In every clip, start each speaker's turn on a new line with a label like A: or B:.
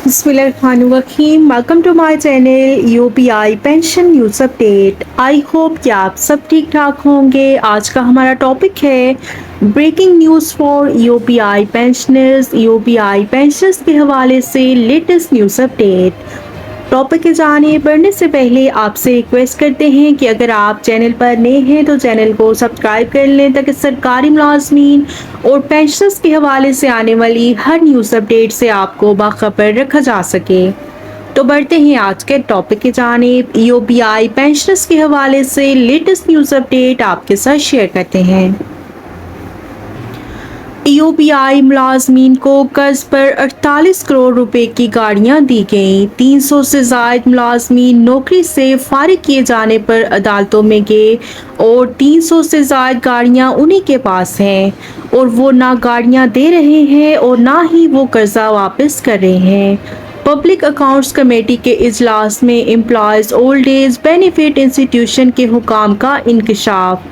A: Bismillahirrahmanirrahim. Welcome to my channel UPI pension news update. I hope कि आप सब ठीक ठाक होंगे। आज का हमारा टॉपिक है breaking news for UPI pensioners. UPI pensioners के हवाले से लेटेस्ट न्यूज़ अपडेट। टॉपिक के जाने बढ़ने से पहले आपसे रिक्वेस्ट करते हैं कि अगर आप चैनल पर नए हैं तो चैनल को सब्सक्राइब कर लें ताकि सरकारी मुलाजमीन और पेंशनर्स के हवाले से आने वाली हर न्यूज़ अपडेट से आपको बाखबर रखा जा सके। तो बढ़ते हैं आज के टॉपिक की जानिब। यूपीआई पेंशनर्स के हवाले से लेटेस्ट न्यूज़ अपडेट आपके साथ शेयर करते हैं। यूपीआई मुलाजमीन को कर्ज पर 48 करोड़ रुपए की गाड़ियां दी गईं। 300 से ज़ायद मुलाजमीन नौकरी से फारिग किए जाने पर अदालतों में गए और 300 से ज़ायद गाड़ियां उन्हीं के पास हैं और वो ना गाड़ियां दे रहे हैं और ना ही वो कर्जा वापस कर रहे हैं। पब्लिक अकाउंट्स कमेटी के इजलास में employees old age benefit institution के हुकाम का इंकशाफ।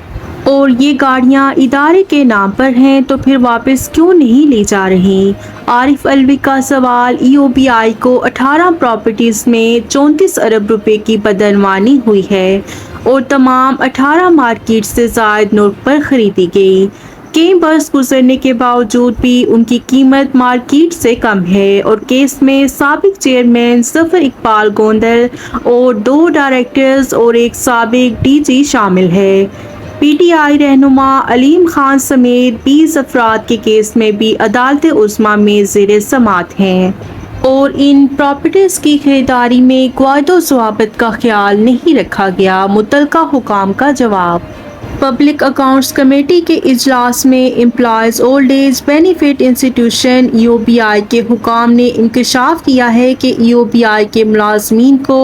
A: और ये गाड़ियाँ इदारे के नाम पर हैं तो फिर वापस क्यों नहीं ली जा रही? आरिफ अलवी का सवाल। यूपीआई को 18 प्रॉपर्टीज़ में 34 अरब रुपए की बदनवानी हुई है और तमाम 18 मार्केट से ज़ायद नोट पर ख़रीदी गई। कई बरस गुजरने के बावजूद भी उनकी कीमत मार्केट से कम है और केस में साबिक चेयरमैन ज़फ़र इकबाल गोंदल और 2 डायरेक्टर्स और एक साबिक डीजी शामिल है। पीटीआई रहनुमा अलीम खान समेत 20 अफराद के केस में भी अदालत उस्मा में ज़ेर समाअत हैं और इन प्रॉपर्टीज़ की खरीदारी में क़वाइद व ज़वाबित का ख्याल नहीं रखा गया। मुतल्लिका हुकाम का जवाब। पब्लिक अकाउंट्स कमेटी के इजलास में employees old age benefit institution UPI के हुकाम ने इंकशाफ किया है कि यूपीआई के मुलाजमीन को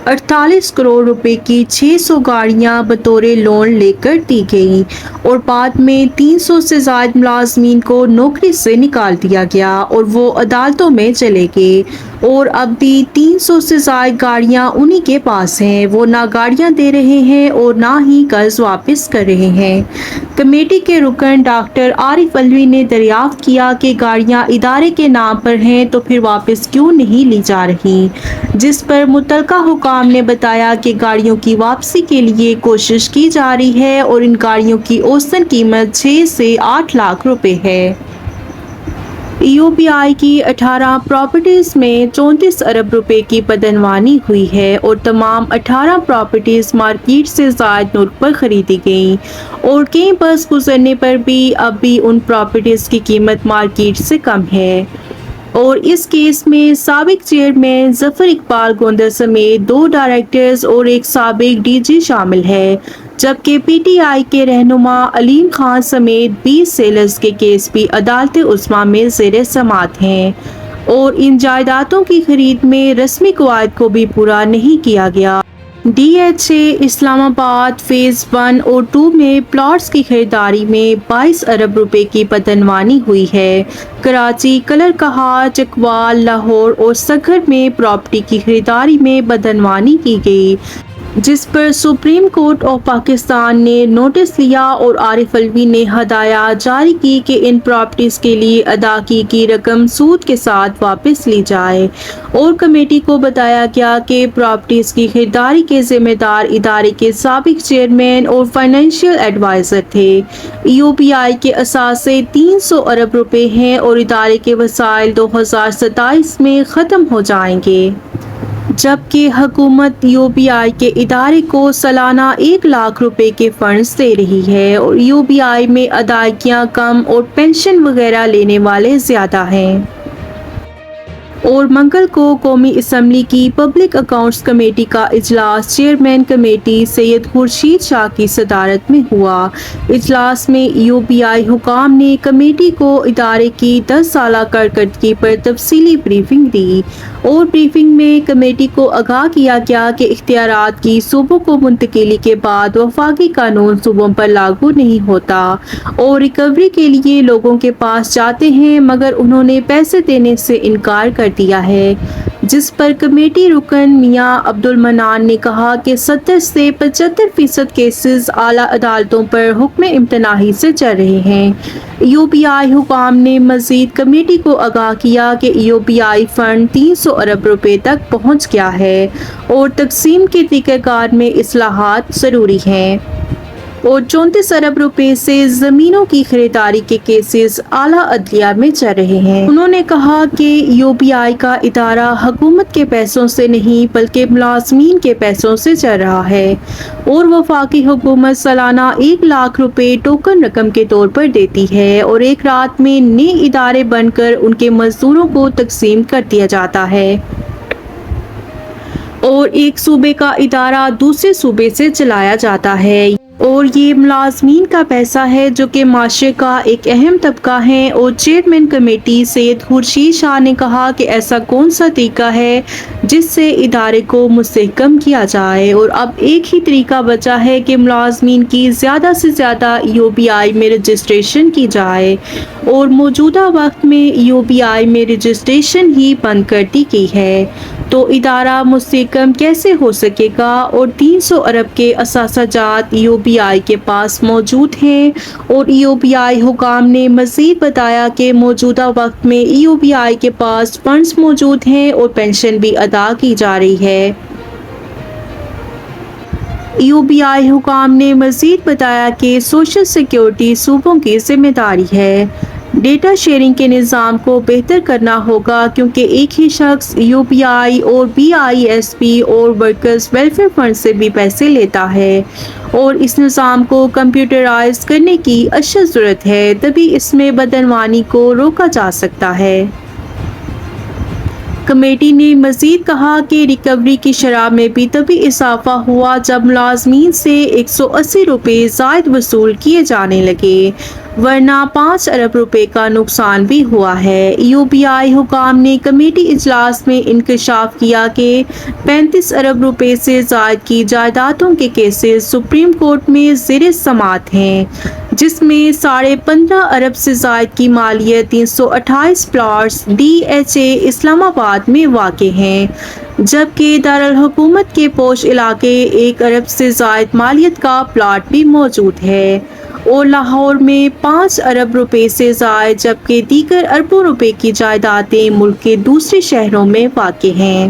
A: 48 करोड़ रुपए की 600 गाड़ियां बतौर लोन लेकर दी गई और बाद में 300 से ज़ायद मुलाजमीन को नौकरी से निकाल दिया गया और वो अदालतों में चले गए और अब भी 300 से ज़ायद गाड़ियां उन्हीं के पास हैं। वो ना गाड़ियां दे रहे हैं और ना ही कर्ज वापस कर रहे हैं। कमेटी के रुकन डॉक्टर आरिफ अलवी ने दरियाफ्त किया कि गाड़ियां इदारे के नाम पर हैं तो फिर वापस क्यों नहीं ली जा रही, जिस पर मुतल्लिका हुकाम ने बताया कि गाड़ियों की वापसी के लिए कोशिश की जा रही है और इन गाड़ियों की औसतन कीमत 6 से 8 लाख रुपए है। यूपीआई की 18 प्रॉपर्टीज़ में 34 अरब रुपए की बदनवानी हुई है और तमाम 18 प्रॉपर्टीज़ मार्केट से ज़ायद नोट पर ख़रीदी गईं और कई बरस गुजरने पर भी अब भी उन प्रॉपर्टीज़ की कीमत मार्केट से कम है और इस केस में साबिक चेयरमैन ज़फ़र इकबाल गोंदल समेत 2 डायरेक्टर्स और एक साबिक डीजी शामिल है, जबकि पीटीआई के रहनुमा अलीम खान समेत 20 सेलर्स के केस भी अदालत उस्मा में ज़ेर समाअत हैं और इन जायदादों की खरीद में रस्मी क़वाइद को भी पूरा नहीं किया गया। डीएचए इस्लामाबाद फ़ेज़ 1 और 2 में प्लॉट्स की खरीदारी में 22 अरब रुपए की बदनवानी हुई है। कराची, कलरकहां, चकवाल, लाहौर और सगर में प्रॉपर्टी की खरीदारी में बदनवानी की गई, जिस पर सुप्रीम कोर्ट ऑफ पाकिस्तान ने नोटिस लिया और आरिफ अलवी ने हदायत जारी की कि इन प्रॉपर्टीज़ के लिए अदा की रकम सूद के साथ वापस ली जाए और कमेटी को बताया गया कि प्रॉपर्टीज़ की खरीदारी के जिम्मेदार इदारे के साबिक चेयरमैन और फाइनेंशियल एडवाइज़र थे। यूपीआई के असासे 300 अरब रुपए हैं और इदारे के वसाइल 2027 में ख़त्म हो जाएंगे, जबकि हुकूमत यूपीआई के इदारे को सालाना 1 लाख रुपए के फंड्स दे रही है और यूपीआई में अदायगियाँ कम और पेंशन वगैरह लेने वाले ज़्यादा हैं। और मंगल को कौमी असम्बली की पब्लिक अकाउंट्स कमेटी का इजलास चेयरमैन कमेटी सैयद खुर्शीद शाह की सदारत में हुआ। इजलास में यूपीआई हुकाम ने कमेटी को इदारे की 10 साला कारकर्दगी पर तफसीली ब्रीफिंग दी और ब्रीफिंग में कमेटी को आगाह किया गया कि इख्तियारात की सूबों को मुंतकिली के बाद वफाकी कानून सूबों पर लागू नहीं होता और रिकवरी के लिए लोगों के पास जाते हैं मगर उन्होंने पैसे देने से इनकार कर दिया है। جس پر کمیٹی رکن میاں عبدالمنان نے کہا کہ 70 سے 75% کیسز اعلیٰ عدالتوں پر حکم امتناعی سے چل رہے ہیں۔ UPI حکام نے مزید کمیٹی کو آگاہ کیا کہ UPI فنڈ 300 ارب روپے تک پہنچ گیا ہے اور تقسیم کے طریقہ کار میں اصلاحات ضروری ہیں، اور 34 ارب روپے سے زمینوں کی خریداری کے کیسز اعلیٰ عدلیہ میں چل رہے ہیں۔ انہوں نے کہا کہ UPI کا ادارہ حکومت کے پیسوں سے نہیں بلکہ ملازمین کے پیسوں سے چل رہا ہے، اور وفاقی حکومت سالانہ 1 لاکھ روپے ٹوکن رقم کے طور پر دیتی ہے اور ایک رات میں نئے ادارے بن کر ان کے مزدوروں کو تقسیم کر دیا جاتا ہے، اور ایک صوبے کا ادارہ دوسرے صوبے سے چلایا جاتا ہے، اور یہ ملازمین کا پیسہ ہے جو کہ معاشرے کا ایک اہم طبقہ ہے۔ اور چیئرمین کمیٹی سید خورشید شاہ نے کہا کہ ایسا کون سا طریقہ ہے جس سے ادارے کو مستحکم کیا جائے، اور اب ایک ہی طریقہ بچا ہے کہ ملازمین کی زیادہ سے زیادہ UPI میں رجسٹریشن کی جائے، اور موجودہ وقت میں UPI میں رجسٹریشن ہی بند کر دی گئی ہے، تو ادارہ مستحکم کیسے ہو سکے گا؟ اور 300 ارب کے اثاثہ جات UPI کے پاس موجود ہیں۔ اور UPI حکام نے مزید بتایا کہ موجودہ وقت میں UPI کے پاس فنڈز موجود ہیں اور پینشن بھی ادا کی جا رہی ہے۔ UPI حکام نے مزید بتایا کہ سوشل سیکیورٹی صوبوں کی ذمہ داری ہے۔ ڈیٹا شیئرنگ کے نظام کو بہتر کرنا ہوگا کیونکہ ایک ہی شخص UPI اور BISP اور ورکرز ویلفیئر فنڈ سے بھی پیسے لیتا ہے، اور اس نظام کو کمپیوٹرائز کرنے کی اشد ضرورت ہے، تبھی اس میں بدعنوانی کو روکا جا سکتا ہے۔ کمیٹی نے مزید کہا کہ ریکوری کی شرح میں بھی تبھی اضافہ ہوا جب ملازمین سے 180 روپے زائد وصول کیے جانے لگے، ورنہ 5 ارب روپے کا نقصان بھی ہوا ہے۔ UPI حکام نے کمیٹی اجلاس میں انکشاف کیا کہ 35 ارب روپے سے زائد کی جائیدادوں کے کیسز سپریم کورٹ میں زیر سماعت ہیں، جس میں 15.5 ارب سے زائد کی مالیت 328 پلاٹس DHA اسلام آباد میں واقع ہیں، جبکہ دارالحکومت کے پوش علاقے 1 ارب سے زائد مالیت کا پلاٹ بھی موجود ہے، اور لاہور میں 5 ارب روپے سے زائد، جبکہ دیگر اربوں روپے کی جائیدادیں ملک کے دوسرے شہروں میں واقع ہیں۔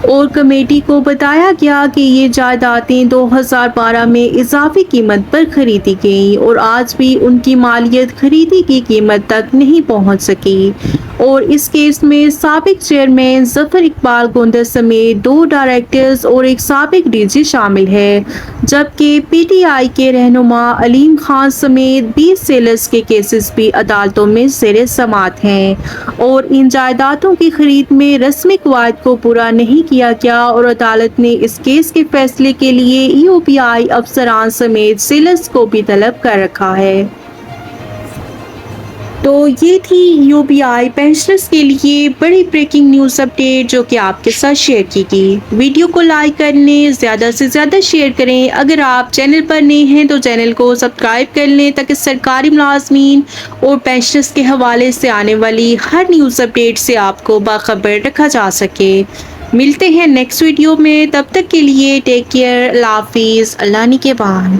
A: اور کمیٹی کو بتایا گیا کہ یہ جائیدادیں 2012 میں اضافی قیمت پر خریدی گئیں اور آج بھی ان کی مالیت خریدی کی قیمت تک نہیں پہنچ سکی، اور اس کیس میں سابق چیئرمین ظفر اقبال گوندر سمیت 2 ڈائریکٹرز اور ایک سابق DG شامل ہے، جبکہ PTI کے رہنما علیم خان سمیت 20 سیلرز کے کیسز بھی عدالتوں میں زیر سماعت ہیں، اور ان جائیدادوں کی خرید میں رسمی قواعد کو پورا نہیں کیا گیا، اور عدالت نے اس کیس کے فیصلے کے لیے UPI افسران سمیت سیلرز کو بھی طلب کر رکھا ہے۔ تو یہ تھی UPI پینشنرز کے لیے بڑی بریکنگ نیوز اپڈیٹ جو کہ آپ کے ساتھ شیئر کی گئی۔ ویڈیو کو لائک کر لیں، زیادہ سے زیادہ شیئر کریں۔ اگر آپ چینل پر نئے ہیں تو چینل کو سبسکرائب کر لیں تاکہ سرکاری ملازمین اور پینشنرز کے حوالے سے آنے والی ہر نیوز اپڈیٹ سے آپ کو باخبر رکھا جا سکے۔ ملتے ہیں نیکسٹ ویڈیو میں، تب تک کے لیے ٹیک کیئر، اللہ حافظ، اللہ نگہبان۔